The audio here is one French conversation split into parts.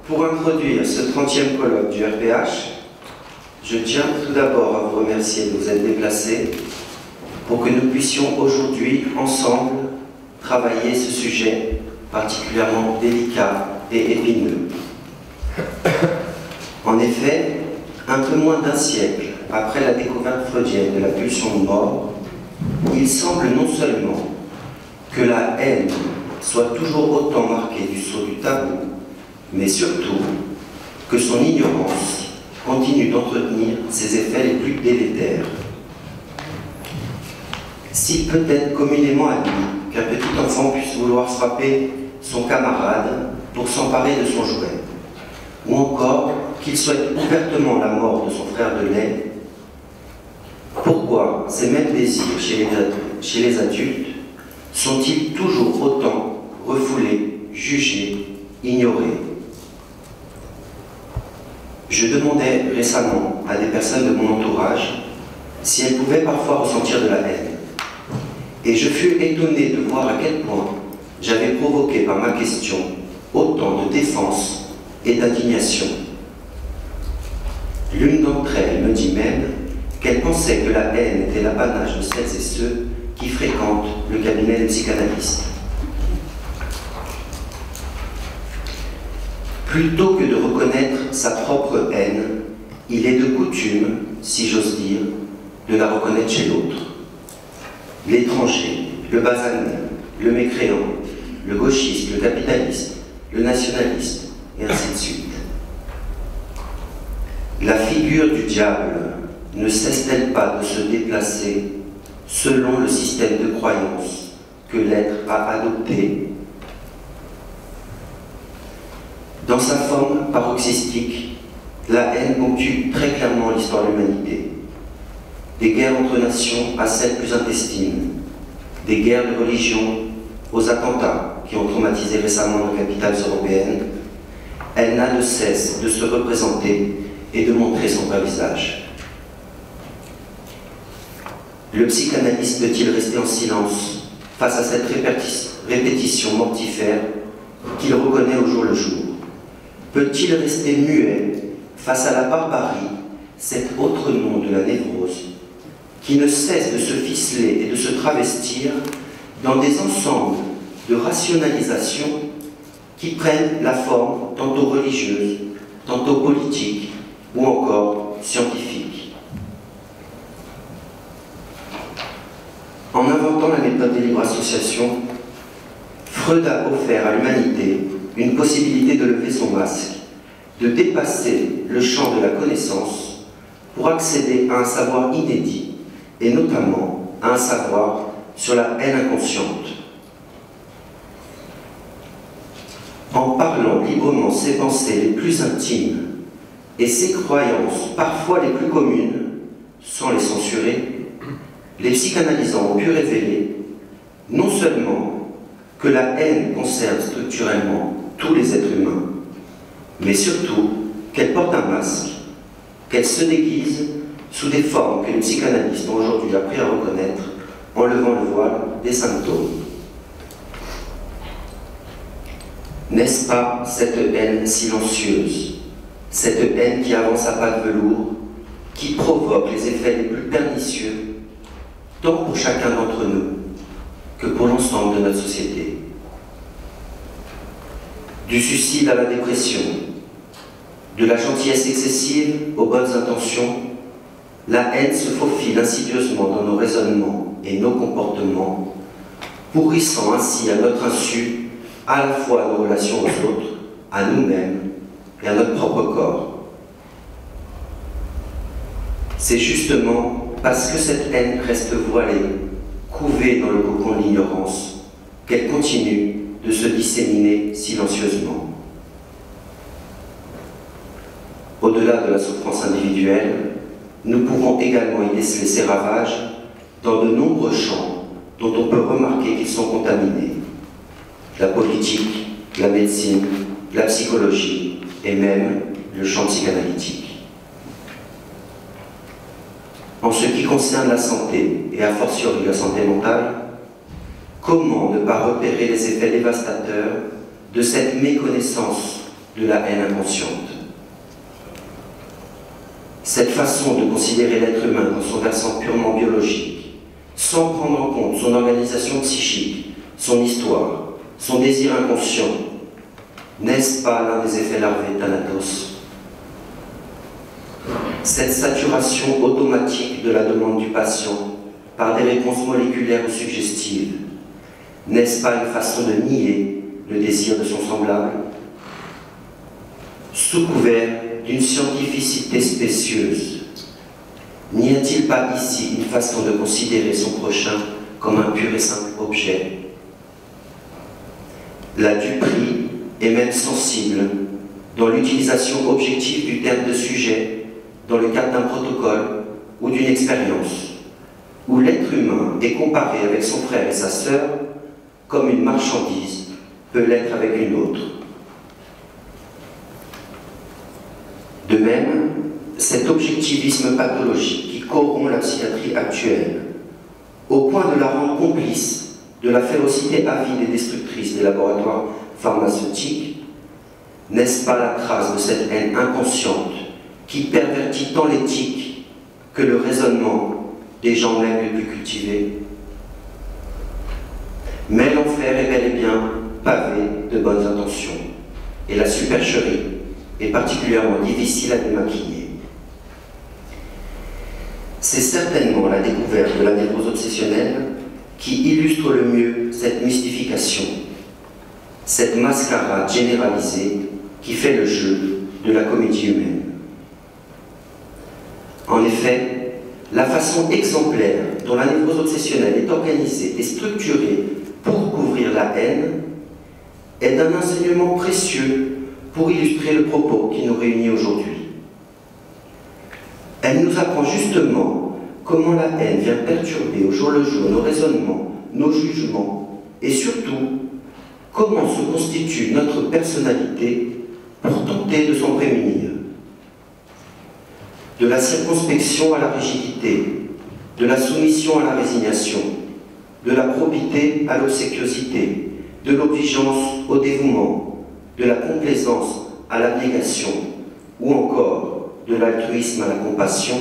Pour introduire ce 30e colloque du RPH, je tiens tout d'abord à vous remercier de vous être déplacés pour que nous puissions aujourd'hui, ensemble, travailler ce sujet particulièrement délicat et épineux. En effet, un peu moins d'un siècle après la découverte freudienne de la pulsion de mort, il semble non seulement que la haine soit toujours autant marquée du sceau du tabou, mais surtout que son ignorance continue d'entretenir ses effets les plus délétères. Si peut-être communément admis qu'un petit enfant puisse vouloir frapper son camarade pour s'emparer de son jouet, ou encore qu'il souhaite ouvertement la mort de son frère de lait, pourquoi ces mêmes désirs chez les adultes sont-ils toujours autant refoulés, jugés, ignorés? Je demandais récemment à des personnes de mon entourage si elles pouvaient parfois ressentir de la haine. Et je fus étonné de voir à quel point j'avais provoqué par ma question autant de défense et d'indignation. L'une d'entre elles me dit même qu'elle pensait que la haine était l'apanage de celles et ceux qui fréquentent le cabinet des psychanalystes. Plutôt que de reconnaître sa propre haine, il est de coutume, si j'ose dire, de la reconnaître chez l'autre. L'étranger, le basané, le mécréant, le gauchiste, le capitaliste, le nationaliste, et ainsi de suite. La figure du diable ne cesse-t-elle pas de se déplacer selon le système de croyance que l'être a adopté? Dans sa forme paroxystique, la haine ponctue très clairement l'histoire de l'humanité. Des guerres entre nations à celles plus intestines, des guerres de religion aux attentats qui ont traumatisé récemment nos capitales européennes, elle n'a de cesse de se représenter et de montrer son vrai visage. Le psychanalyste peut-il rester en silence face à cette répétition mortifère qu'il reconnaît au jour le jour? Peut-il rester muet face à la barbarie, cet autre nom de la névrose, qui ne cesse de se ficeler et de se travestir dans des ensembles de rationalisation qui prennent la forme tantôt religieuse, tantôt politique ou encore scientifique. En inventant la méthode des libres associations, Freud a offert à l'humanité une possibilité de lever son masque, de dépasser le champ de la connaissance pour accéder à un savoir inédit, et notamment à un savoir sur la haine inconsciente. En parlant librement ses pensées les plus intimes et ses croyances parfois les plus communes, sans les censurer, les psychanalysants ont pu révéler non seulement que la haine concerne structurellement tous les êtres humains, mais surtout qu'elle porte un masque, qu'elle se déguise sous des formes que les psychanalystes ont aujourd'hui appris à reconnaître en levant le voile des symptômes. N'est-ce pas cette haine silencieuse, cette haine qui avance à pas de velours, qui provoque les effets les plus pernicieux, tant pour chacun d'entre nous que pour l'ensemble de notre société? Du suicide à la dépression, de la gentillesse excessive aux bonnes intentions, la haine se faufile insidieusement dans nos raisonnements et nos comportements, pourrissant ainsi à notre insu à la fois nos relations aux autres, à nous-mêmes et à notre propre corps. C'est justement parce que cette haine reste voilée, couvée dans le cocon de l'ignorance, qu'elle continue de se disséminer silencieusement. Au-delà de la souffrance individuelle, nous pouvons également y déceler ses ravages dans de nombreux champs dont on peut remarquer qu'ils sont contaminés. La politique, la médecine, la psychologie et même le champ psychanalytique. En ce qui concerne la santé, et a fortiori la santé mentale, comment ne pas repérer les effets dévastateurs de cette méconnaissance de la haine inconsciente. Cette façon de considérer l'être humain dans son versant purement biologique, sans prendre en compte son organisation psychique, son histoire, son désir inconscient, n'est-ce pas l'un des effets larvés de Thanatos? Cette saturation automatique de la demande du patient par des réponses moléculaires ou suggestives, n'est-ce pas une façon de nier le désir de son semblable? Sous couvert d'une scientificité spécieuse, n'y a-t-il pas ici une façon de considérer son prochain comme un pur et simple objet? La duperie est même sensible dans l'utilisation objective du terme de sujet dans le cadre d'un protocole ou d'une expérience, où l'être humain est comparé avec son frère et sa sœur comme une marchandise peut l'être avec une autre. De même, cet objectivisme pathologique qui corrompt la psychiatrie actuelle, au point de la rendre complice de la férocité avide et destructrice des laboratoires pharmaceutiques, n'est-ce pas la trace de cette haine inconsciente qui pervertit tant l'éthique que le raisonnement des gens même les plus cultivés? Mais l'enfer est bel et bien pavé de bonnes intentions, et la supercherie est particulièrement difficile à démaquiller. C'est certainement la découverte de la névrose obsessionnelle qui illustre le mieux cette mystification, cette mascarade généralisée qui fait le jeu de la comédie humaine. En effet, la façon exemplaire dont la névrose obsessionnelle est organisée et structurée pour couvrir la haine est d'un enseignement précieux pour illustrer le propos qui nous réunit aujourd'hui. Elle nous apprend justement comment la haine vient perturber au jour le jour nos raisonnements, nos jugements, et surtout, comment se constitue notre personnalité pour tenter de s'en prémunir. De la circonspection à la rigidité, de la soumission à la résignation, de la probité à l'obséquiosité, de l'obligeance au dévouement, de la complaisance à l'abnégation, ou encore de l'altruisme à la compassion.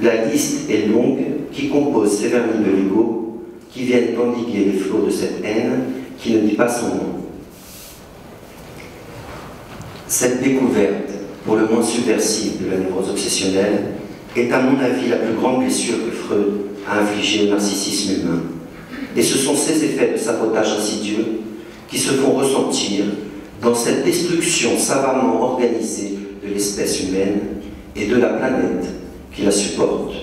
La liste est longue qui compose ces vernis de l'ego qui viennent endiguer les flots de cette haine qui ne dit pas son nom. Cette découverte, pour le moins subversive de la névrose obsessionnelle, est à mon avis la plus grande blessure que Freud a infligée au narcissisme humain. Et ce sont ces effets de sabotage insidieux qui se font ressentir dans cette destruction savamment organisée de l'espèce humaine et de la planète qui la supporte.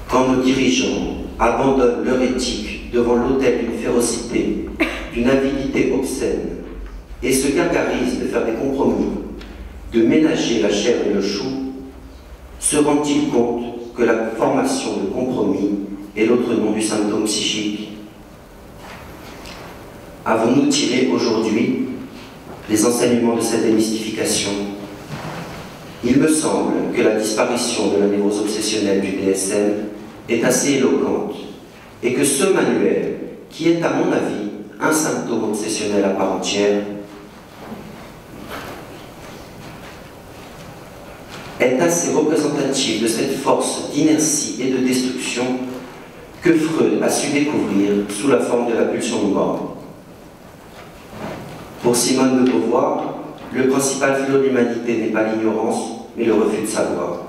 Quand nos dirigeants abandonnent leur éthique devant l'autel d'une férocité, d'une avidité obscène, et se gargarisent de faire des compromis, de ménager la chair et le chou, se rendent-ils compte que la formation de compromis est l'autre nom du symptôme psychique? Avons-nous tiré aujourd'hui les enseignements de cette démystification? Il me semble que la disparition de la névrose obsessionnelle du DSM est assez éloquente et que ce manuel, qui est à mon avis un symptôme obsessionnel à part entière, est assez représentatif de cette force d'inertie et de destruction que Freud a su découvrir sous la forme de la pulsion de mort. Pour Simone de Beauvoir, le principal flot de l'humanité n'est pas l'ignorance, mais le refus de savoir.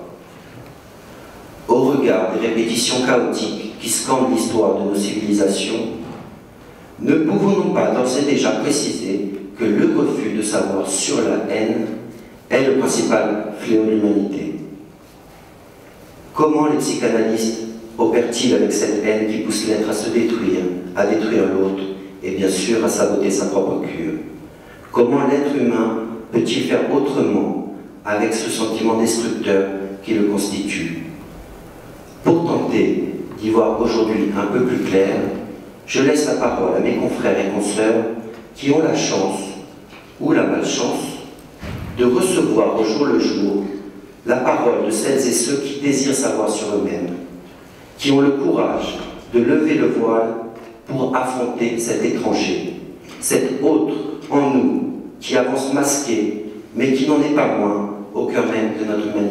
Au regard des répétitions chaotiques qui scandent l'histoire de nos civilisations, ne pouvons-nous pas d'ores et déjà préciser que le refus de savoir sur la haine est le principal fléau de l'humanité? Comment les psychanalystes opèrent-ils avec cette haine qui pousse l'être à détruire l'autre et bien sûr à saboter sa propre cure? Comment l'être humain peut-il faire autrement avec ce sentiment destructeur qui le constitue? Pour tenter d'y voir aujourd'hui un peu plus clair, je laisse la parole à mes confrères et consoeurs qui ont la chance ou la malchance de recevoir au jour le jour la parole de celles et ceux qui désirent savoir sur eux-mêmes, qui ont le courage de lever le voile pour affronter cet étranger, cet autre en nous, qui avance masqué, mais qui n'en est pas moins au cœur même de notre humanité.